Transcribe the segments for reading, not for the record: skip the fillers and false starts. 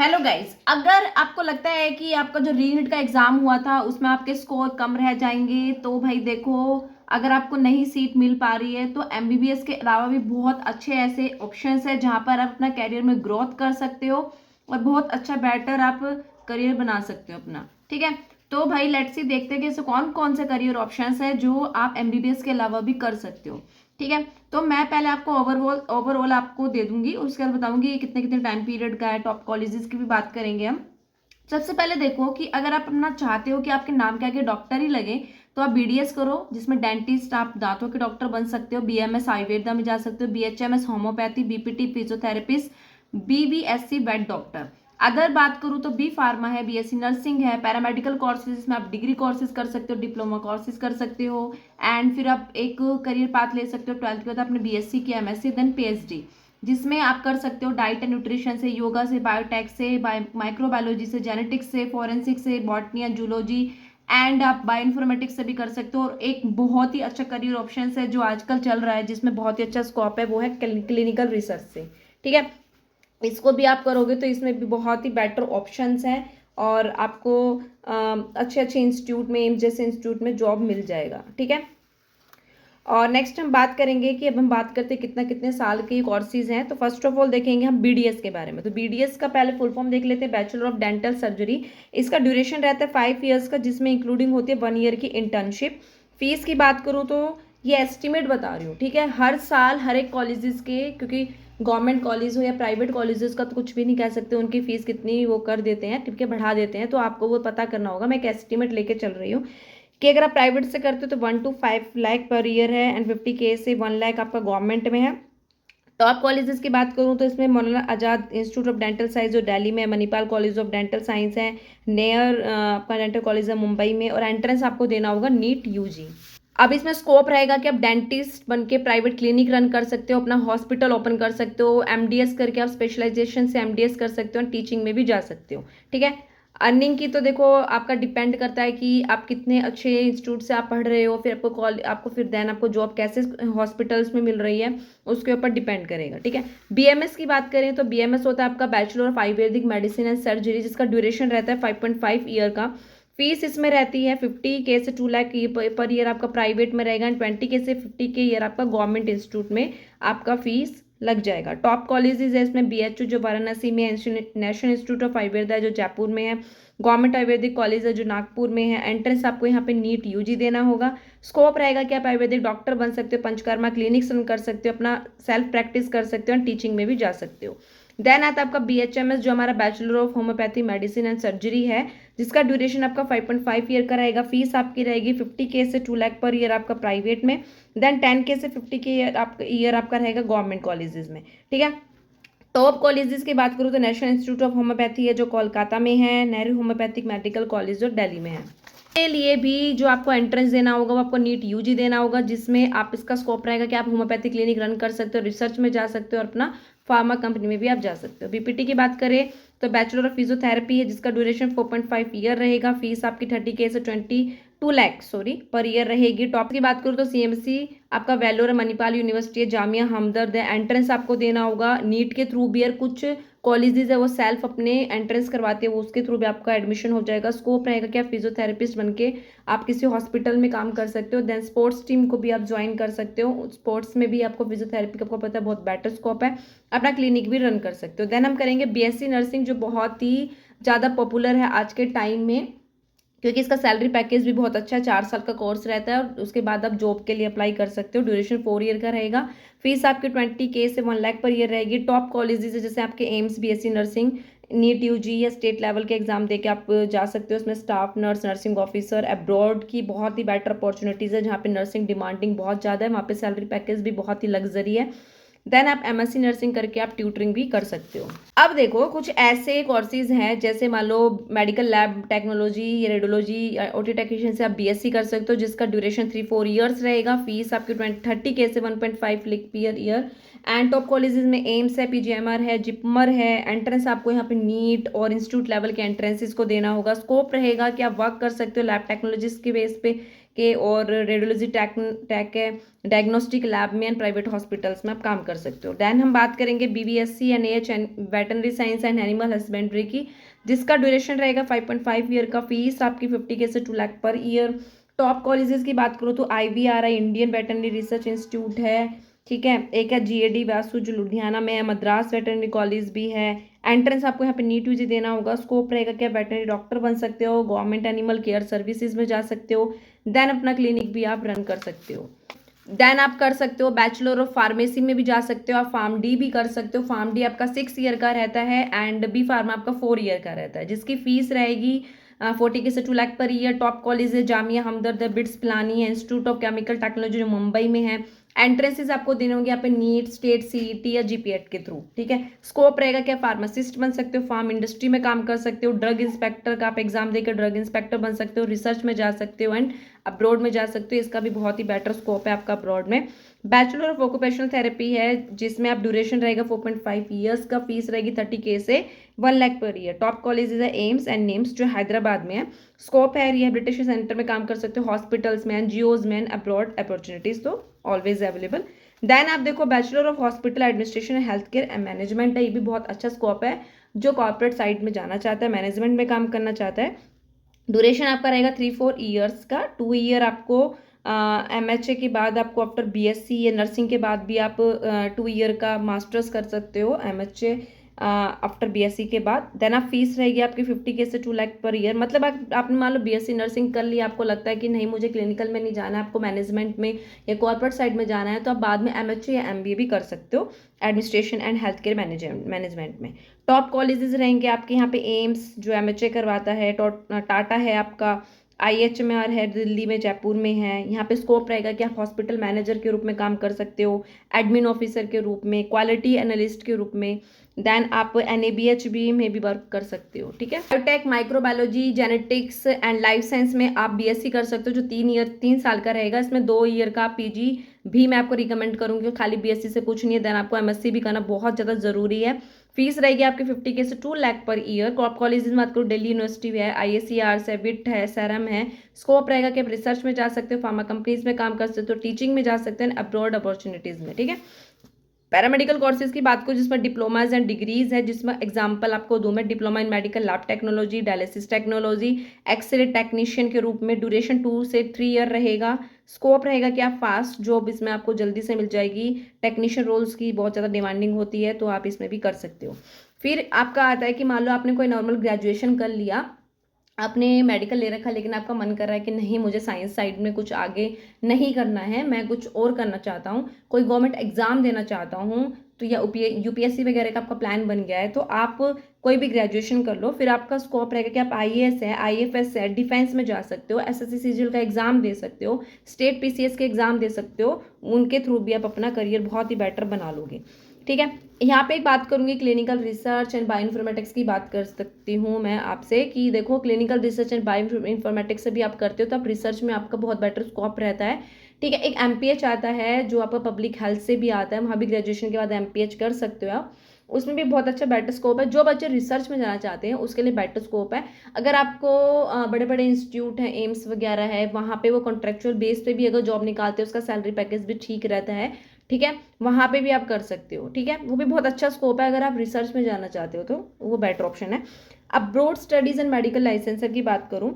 Hello guys, अगर आपको लगता है कि आपका जो रीनीट का एग्जाम हुआ था उसमें आपके स्कोर कम रह जाएंगे तो भाई देखो, अगर आपको नई सीट मिल पा रही है तो एमबीबीएस के अलावा भी बहुत अच्छे ऐसे ऑप्शंस है जहां पर आप अपना कैरियर में ग्रोथ कर सकते हो और बहुत अच्छा बेटर आप करियर बना सकते हो अपना। ठीक है, तो भाई लेट्स सी देखते हैं कि ऐसे कौन कौन से करियर ऑप्शंस है जो आप एमबीबीएस के अलावा भी कर सकते हो। ठीक है, तो मैं पहले आपको ओवरऑल आपको दे दूंगी, उसके बाद बताऊंगी कितने कितने टाइम पीरियड का है। टॉप कॉलेजेस की भी बात करेंगे हम। सबसे पहले देखो कि अगर आप अपना चाहते हो कि आपके नाम के आगे डॉक्टर ही लगे तो आप बीडीएस करो, जिसमें डेंटिस्ट आप दांतों के डॉक्टर बन सकते हो। बीएमएस आयुर्वेदा में जा सकते हो, BHMS homeopathy, BPT physiotherapist, BVSc vet doctor. अगर बात करूं तो बी फार्मा है, बीएससी नर्सिंग है, पैरामेडिकल कोर्सेज जिसमें आप डिग्री कोर्सेज कर सकते हो, डिप्लोमा कोर्सेज कर सकते हो। एंड फिर आप एक करियर पाथ ले सकते हो। 12th के बाद आपने बीएससी किया, एमएससी, देन पीएचडी, जिसमें आप कर सकते हो डाइट एंड न्यूट्रिशन से, योगा से, बायोटेक से, माइक्रोबायोलॉजी से, जेनेटिक्स से, फॉरेंसिक से, बॉटनी एंड जूलॉजी, एंड आप बायो इन्फॉर्मेटिक्स से भी कर सकते हो। और एक बहुत ही अच्छा करियर ऑप्शन है जो आजकल चल रहा है जिसमें बहुत ही अच्छा स्कोप है, वो है क्लिनिकल रिसर्च से। ठीक है, इसको भी आप करोगे तो इसमें भी बहुत ही बेटर ऑप्शंस हैं और आपको अच्छे अच्छे इंस्टीट्यूट में, एम्स जैसे इंस्टीट्यूट में जॉब मिल जाएगा। ठीक है, और नेक्स्ट हम बात करेंगे कि अब हम बात करते हैं कितना कितने साल के कोर्सेज हैं। तो फर्स्ट ऑफ ऑल देखेंगे हम बीडीएस के बारे में। तो बीडीएस का पहले फुल फॉर्म देख लेते हैं, बैचलर ऑफ डेंटल सर्जरी। इसका ड्यूरेशन रहता है 5 ईयर्स का, जिसमें इंक्लूडिंग होती है 1 ईयर की इंटर्नशिप। फीस की बात करूँ तो ये एस्टिमेट बता रही हूँ, ठीक है, हर साल हर एक कॉलेजेस के, क्योंकि गवर्नमेंट कॉलेज हो या प्राइवेट कॉलेजेस का तो कुछ भी नहीं कह सकते उनकी फीस कितनी वो कर देते हैं, टिप के बढ़ा देते हैं, तो आपको वो पता करना होगा। मैं एक एस्टिमेट लेके चल रही हूँ कि अगर आप प्राइवेट से करते हो तो 1 to 5 लाख पर ईयर है एंड 50K से 1 लाख आपका गवर्नमेंट में है। टॉप कॉलेजेस की बात करूँ तो इसमें Maulana Azad institute of dental science जो दिल्ली में है, Manipal college of dental science है, नेयर आपका डेंटल कॉलेज है मुंबई में, और एंट्रेंस आपको देना होगा नीट यूजी। अब इसमें स्कोप रहेगा कि आप डेंटिस्ट बन के प्राइवेट क्लिनिक रन कर सकते हो, अपना हॉस्पिटल ओपन कर सकते हो, एमडीएस करके आप स्पेशलाइजेशन से एमडीएस कर सकते हो, टीचिंग में भी जा सकते हो। ठीक है, अर्निंग की तो देखो आपका डिपेंड करता है कि आप कितने अच्छे इंस्टीट्यूट से आप पढ़ रहे हो, फिर आपको फिर देन आपको जॉब कैसे हॉस्पिटल्स में मिल रही है उसके ऊपर डिपेंड करेगा। ठीक है, बीएमएस की बात करें तो बीएमएस होता है आपका bachelor of Ayurvedic medicine and surgery, जिसका ड्यूरेशन रहता है 5.5 ईयर का। फीस इसमें रहती है 50K से 2 लाख पर ईयर आपका प्राइवेट में रहेगा एंड 20K से 50K ईयर आपका गवर्नमेंट इंस्टीट्यूट में आपका फीस लग जाएगा। टॉप कॉलेजेस है इसमें बीएचयू जो वाराणसी में है, नेशनल इंस्टीट्यूट ऑफ आयुर्वेदा जो जयपुर में है, गवर्नमेंट आयुर्वेदिक कॉलेज है जो नागपुर में है। एंट्रेंस आपको यहाँ पे नीट यूजी देना होगा। स्कोप रहेगा कि आप आयुर्वेदिक डॉक्टर बन सकते हो, पंचकर्मा क्लिनिक्स रन कर सकते हो, अपना सेल्फ प्रैक्टिस कर सकते हो और टीचिंग में भी जा सकते हो। देन आता है आपका बीएचएमएस जो हमारा bachelor of homeopathy medicine and surgery है, जिसका ड्यूरेशन आपका 5.5 ईयर का रहेगा। फीस आपकी रहेगी 50K से 2 लाख पर ईयर आपका प्राइवेट में, देन 10K से 50K ईयर आपका रहेगा गवर्नमेंट कॉलेजेस में। ठीक है, टॉप कॉलेजेस की बात करूँ तो नेशनल इंस्टीट्यूट ऑफ होम्योपैथी है जो कोलकाता में है, नेहरू होम्योपैथिक मेडिकल कॉलेज जो दिल्ली में है। के लिए भी जो आपको एंट्रेंस देना होगा वो आपको नीट यूजी देना होगा, जिसमें आप इसका स्कोप रहेगा कि आप होम्योपैथी क्लिनिक रन कर सकते हो, रिसर्च में जा सकते हो और अपना फार्मा कंपनी में भी आप जा सकते हो। बीपीटी की बात करें तो बैचलर ऑफ फिजियोथेरेपी है, जिसका ड्यूरेशन 4.5 ईयर रहेगा। फीस आपकी 30K से 22 लाख पर ईयर रहेगी। टॉप की बात करूँ तो सीएमसी आपका वेलोर है, मणिपाल यूनिवर्सिटी है, जामिया हमदर्द है। एंट्रेंस आपको देना होगा नीट के थ्रू भी, और कुछ कॉलेजेस है वो सेल्फ अपने एंट्रेंस करवाते हैं, वो उसके थ्रू भी आपका एडमिशन हो जाएगा। स्कोप रहेगा कि आप फिजियोथेरेपिस्ट बन के आप किसी हॉस्पिटल में काम कर सकते हो। देन स्पोर्ट्स टीम को भी आप ज्वाइन कर सकते हो, स्पोर्ट्स में भी आपको फिजियोथेरेपी का, आपको पता है बहुत बेटर स्कोप है, अपना क्लिनिक भी रन कर सकते हो। देन हम करेंगे बीएससी नर्सिंग जो बहुत ही ज़्यादा पॉपुलर है आज के टाइम में, क्योंकि इसका सैलरी पैकेज भी बहुत अच्छा है। 4 साल का कोर्स रहता है और उसके बाद आप जॉब के लिए अप्लाई कर सकते हो। ड्यूरेशन 4 ईयर का रहेगा। फीस आपकी 20K से 1 लाख पर ईयर रहेगी। टॉप कॉलेजेस जैसे आपके AIIMS, BSc nursing, NEET UG या स्टेट लेवल के एग्जाम दे के आप जा सकते हो। उसमें staff nurse, nursing officer, abroad की बहुत ही बेटर अपॉर्चुनिटीज़ है जहाँ पे नर्सिंग डिमांडिंग बहुत ज़्यादा है, वहाँ पे सैलरी पैकेज भी बहुत ही लग्जरी है। देन आप एमएससी नर्सिंग करके आप ट्यूटरिंग भी कर सकते हो। अब देखो कुछ ऐसे कोर्सेज हैं जैसे मान लो मेडिकल लैब टेक्नोलॉजी या रेडियोलॉजी या ओटी टेक्नीशियन से आप बीएससी कर सकते हो, जिसका ड्यूरेशन 3-4 ईयर्स रहेगा। फीस आपकी 30K से 1.5 lakh per year. And top colleges में एम्स है, पीजीएमआर है, जिपमर है। एंट्रेंस आपको यहाँ पे नीट और इंस्टीट्यूट लेवल के एंट्रेंसेस को देना होगा। स्कोप रहेगा कि आप वर्क कर सकते हो लैब टेक्नोलॉजिस्ट के बेस पे, के और रेडियोलॉजी टेक है, डायग्नोस्टिक लैब में एंड प्राइवेट हॉस्पिटल्स में आप काम कर सकते हो। देन हम बात करेंगे BBSc NAH and veterinary science and animal husbandry की, जिसका ड्यूरेशन रहेगा 5.5 ईयर का। फीस आपकी 50K से 2 lakh per year. Top colleges की बात करूँ तो IVRI Indian veterinary research institute है, ठीक है, एक है GAD व्यासु जो लुधियाना में है, मद्रास वेटरनरी कॉलेज भी है। एंट्रेंस आपको यहाँ पे नीट UG देना होगा। स्कोप रहेगा कि आप वेटरनरी डॉक्टर बन सकते हो, गवर्नमेंट एनिमल केयर सर्विसेज में जा सकते हो, देन अपना क्लिनिक भी आप रन कर सकते हो। देन आप कर सकते हो बैचलर ऑफ फार्मेसी में भी जा सकते हो, आप फार्म डी भी कर सकते हो। फार्म डी आपका 6 ईयर का रहता है एंड बी फार्मा आपका 4 ईयर का रहता है, जिसकी फीस रहेगी 40K से 2 lakh per year. Top college है जामिया हमदर्द, बिट्स पिलानी है, इंस्टीट्यूट ऑफ केमिकल टेक्नोलॉजी जो मुंबई में है। एंट्रेंसेस आपको देने होंगे यहाँ पे नीट, स्टेट, CET या GPET के थ्रू, ठीक है। स्कोप रहेगा कि आप फार्मासिस्ट बन सकते हो, फार्म इंडस्ट्री में काम कर सकते हो, ड्रग इंस्पेक्टर का आप एग्जाम देकर ड्रग इंस्पेक्टर बन सकते हो, रिसर्च में जा सकते हो एंड अब्रॉड में जा सकते हो। इसका भी बहुत ही बेटर स्कोप है आपका अब्रॉड में। बैचलर ऑफ ऑक्यूपेशनल थेरेपी है जिसमें आप ड्यूरेशन रहेगा 4.5 ईयर्स का। फीस रहेगी 30K से 1 lakh per year. Top colleges है एम्स एंड निम्स जो हैदराबाद में है। स्कोप है रिहेबिलिटेशन सेंटर में काम कर सकते हो, हॉस्पिटल्स में, NGOs में, अब्रॉड अपॉर्चुनिटीज तो ऑलवेज अवेलेबल। देन आप देखो bachelor of hospital administration and health care management है, ये भी बहुत अच्छा स्कोप है जो कॉर्पोरेट साइड में जाना चाहता है, मैनेजमेंट में काम करना चाहता है। ड्यूरेशन आपका रहेगा 3-4 ईयर्स का। 2 ईयर आपको MHA के बाद आपको आफ्टर BSc या नर्सिंग के बाद भी आप 2 ईयर का मास्टर्स कर सकते हो MHA आफ्टर BSc के बाद। देन आप फीस रहेगी आपकी 50K से 2 लाख पर ईयर। मतलब आपने मान लो BSc नर्सिंग कर लिया, आपको लगता है कि नहीं मुझे क्लिनिकल में नहीं जाना है, आपको मैनेजमेंट में या कॉर्पोरेट साइड में जाना है, तो आप बाद में MHA या MBA भी कर सकते हो administration and health care management में। टॉप कॉलेजेस रहेंगे आपके यहाँ पे एम्स जो MHA करवाता है, टाटा है आपका, IHMR है दिल्ली में, जयपुर में है। यहाँ पे स्कोप रहेगा कि आप हॉस्पिटल मैनेजर के रूप में काम कर सकते हो, एडमिन ऑफिसर के रूप में, क्वालिटी एनालिस्ट के रूप में। देन आप NABH में भी वर्क कर सकते हो, ठीक है। Biotech, microbiology, genetics and life science में आप BSc कर सकते हो जो 3 साल का रहेगा। इसमें 2 ईयर का PG भी मैं आपको रिकमेंड करूँगी, खाली BSc से कुछ नहीं है। देन आपको MSc भी करना बहुत ज़्यादा ज़रूरी है। फीस रहेगी आपकी 50K से 2 lakh per year. Top college में बात करूँ दिल्ली यूनिवर्सिटी है, ISCRs है, विट है, सेरम है। स्कोप रहेगा कि आप रिसर्च में जा सकते हो, फार्मा कंपनीज में काम कर सकते हो, टीचिंग में जा सकते हैं, अब्रॉड अपॉर्चुनिटीज़ में, ठीक है। पैरामेडिकल कोर्सेज की बात करूँ जिसमें डिप्लोमाज एंड डिग्रीज है, जिसमें एग्जांपल आपको दूं मैं, diploma in medical lab technology, dialysis technology, X ray technician के रूप में। ड्यूरेशन 2 से 3 ईयर रहेगा। स्कोप रहेगा कि आप फास्ट जॉब इसमें आपको जल्दी से मिल जाएगी। टेक्नीशियन रोल्स की बहुत ज़्यादा डिमांडिंग होती है तो आप इसमें भी कर सकते हो। फिर आपका आता है कि मान लो आपने कोई नॉर्मल ग्रेजुएशन कर लिया, आपने मेडिकल ले रखा, लेकिन आपका मन कर रहा है कि नहीं मुझे साइंस साइड में कुछ आगे नहीं करना है, मैं कुछ और करना चाहता हूँ, कोई गवर्नमेंट एग्जाम देना चाहता हूँ, तो या UPSC वगैरह का आपका प्लान बन गया है, तो आप कोई भी ग्रेजुएशन कर लो। फिर आपका स्कोप रहेगा कि आप IAS है, IFS है, डिफेंस में जा सकते हो, SSC CGL का एग्जाम दे सकते हो, स्टेट PCS के एग्जाम दे सकते हो, उनके थ्रू भी आप अपना करियर बहुत ही बेटर बना लोगे, ठीक है। यहाँ पे एक बात करूँगी clinical research and bio informatics की बात कर सकती हूँ मैं आपसे कि देखो clinical research and bio informatics से भी आप करते हो तो आप रिसर्च में आपका बहुत बेटर स्कोप रहता है, ठीक है। एक MPH आता है जो आपका पब्लिक हेल्थ से भी आता है, वहाँ भी ग्रेजुएशन के बाद MPH कर सकते हो आप, उसमें भी बहुत अच्छा बेटर स्कोप है। जो बच्चे रिसर्च में जाना चाहते हैं उसके लिए बेटर स्कोप है। अगर आपको बड़े बड़े इंस्टीट्यूट हैं, एम्स वगैरह है, वहाँ पे वो कॉन्ट्रेक्चुअल बेस पे भी अगर जॉब निकालते हैं, उसका सैलरी पैकेज भी ठीक रहता है, ठीक है, वहाँ पे भी आप कर सकते हो, ठीक है। वो भी बहुत अच्छा स्कोप है अगर आप रिसर्च में जाना चाहते हो तो वो बेटर ऑप्शन है। Abroad studies and medical licensure की बात करूँ,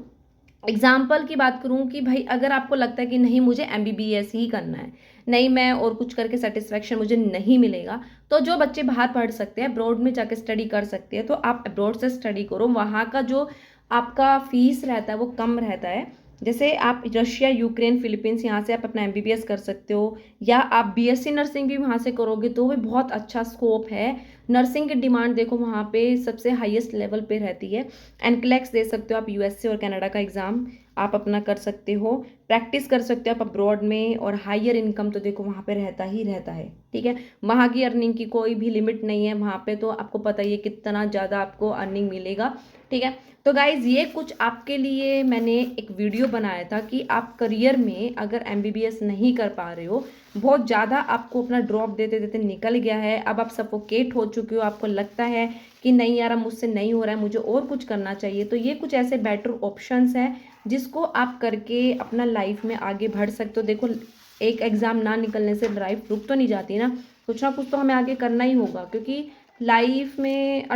एग्जाम्पल की बात करूँ कि भाई अगर आपको लगता है कि नहीं मुझे MBBS ही करना है, नहीं मैं और कुछ करके सेटिस्फेक्शन मुझे नहीं मिलेगा, तो जो बच्चे बाहर पढ़ सकते हैं, अब्रॉड में जाकर स्टडी कर सकते हैं, तो आप अब्रॉड से स्टडी करो। वहाँ का जो आपका फीस रहता है वो कम रहता है। जैसे आप रशिया, यूक्रेन, फिलीपींस, यहाँ से आप अपना MBBS कर सकते हो, या आप BSc नर्सिंग भी वहाँ से करोगे तो भी बहुत अच्छा स्कोप है। नर्सिंग की डिमांड देखो वहाँ पे सबसे हाईएस्ट लेवल पे रहती है। NCLEX दे सकते हो आप, USA और कनाडा का एग्ज़ाम आप अपना कर सकते हो, प्रैक्टिस कर सकते हो आप अब्रॉड में, और हायर इनकम तो देखो वहाँ पे रहता ही रहता है, ठीक है। वहाँ की अर्निंग की कोई भी लिमिट नहीं है, वहाँ पे तो आपको पता ही है कितना ज़्यादा आपको अर्निंग मिलेगा, ठीक ठीक है। तो गाइज़ ये कुछ आपके लिए मैंने एक वीडियो बनाया था कि आप करियर में अगर एमबीबीएस नहीं कर पा रहे हो, बहुत ज़्यादा आपको अपना ड्रॉप देते देते निकल गया है, अब आप सफोकेट हो चुके हो, आपको लगता है कि नहीं यार अब मुझसे नहीं हो रहा है, मुझे और कुछ करना चाहिए, तो ये कुछ ऐसे बेटर ऑप्शंस हैं जिसको आप करके अपना लाइफ में आगे बढ़ सकते हो। देखो, एक एग्ज़ाम ना निकलने से लाइफ रुक तो नहीं जाती ना कुछ तो हमें आगे करना ही होगा, क्योंकि लाइफ में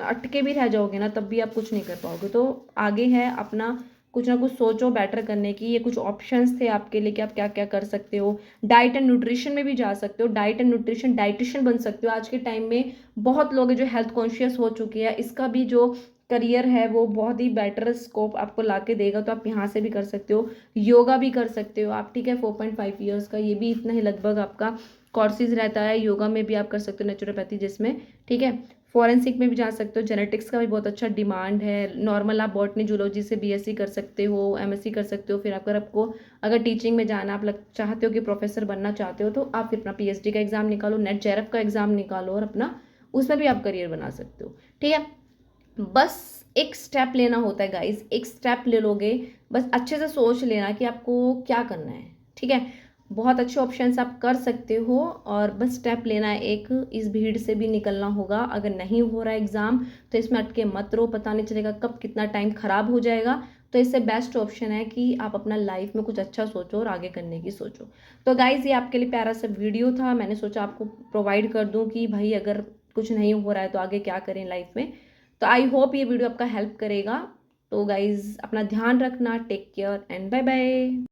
अटके भी रह जाओगे ना तब भी आप कुछ नहीं कर पाओगे। तो आगे है अपना कुछ ना कुछ सोचो बेटर करने की। ये कुछ ऑप्शंस थे आपके लिए कि आप क्या क्या कर सकते हो। डाइट एंड न्यूट्रिशन में भी जा सकते हो, डाइट एंड न्यूट्रिशन डाइटिशियन बन सकते हो। आज के टाइम में बहुत लोग हैं जो हेल्थ कॉन्शियस हो चुके हैं, इसका भी जो करियर है वो बहुत ही बेटर स्कोप आपको ला के देगा, तो आप यहाँ से भी कर सकते हो। योगा भी कर सकते हो आप, ठीक है। 4.5 ईयर्स का ये भी इतना ही लगभग आपका कोर्सेज रहता है। योगा में भी आप कर सकते हो, नेचुरोपैथी जिसमें, ठीक है। फॉरेंसिक में भी जा सकते हो, जेनेटिक्स का भी बहुत अच्छा डिमांड है। नॉर्मल आप बॉटनी जूलॉजी से बीएससी कर सकते हो, एमएससी कर सकते हो। फिर अगर आपको अगर टीचिंग में जाना, आप चाहते हो कि प्रोफेसर बनना चाहते हो, तो आप फिर अपना पीएचडी का एग्ज़ाम निकालो, नेट जेआरएफ का एग्ज़ाम निकालो और अपना उसमें भी आप करियर बना सकते हो, ठीक है। बस एक स्टेप लेना होता है गाइज, एक स्टेप ले लोगे, बस अच्छे से सोच लेना कि आपको क्या करना है, ठीक है। बहुत अच्छे ऑप्शंस आप कर सकते हो और बस स्टेप लेना है एक। इस भीड़ से भी निकलना होगा। अगर नहीं हो रहा है एग्ज़ाम तो इसमें अटके मत रहो, पता नहीं चलेगा कब कितना टाइम ख़राब हो जाएगा। तो इससे बेस्ट ऑप्शन है कि आप अपना लाइफ में कुछ अच्छा सोचो और आगे करने की सोचो। तो गाइज़ ये आपके लिए प्यारा सा वीडियो था, मैंने सोचा आपको प्रोवाइड कर दूँ कि भाई अगर कुछ नहीं हो रहा है तो आगे क्या करें लाइफ में। तो आई होप ये वीडियो आपका हेल्प करेगा। तो गाइज़ अपना ध्यान रखना, take care and bye bye.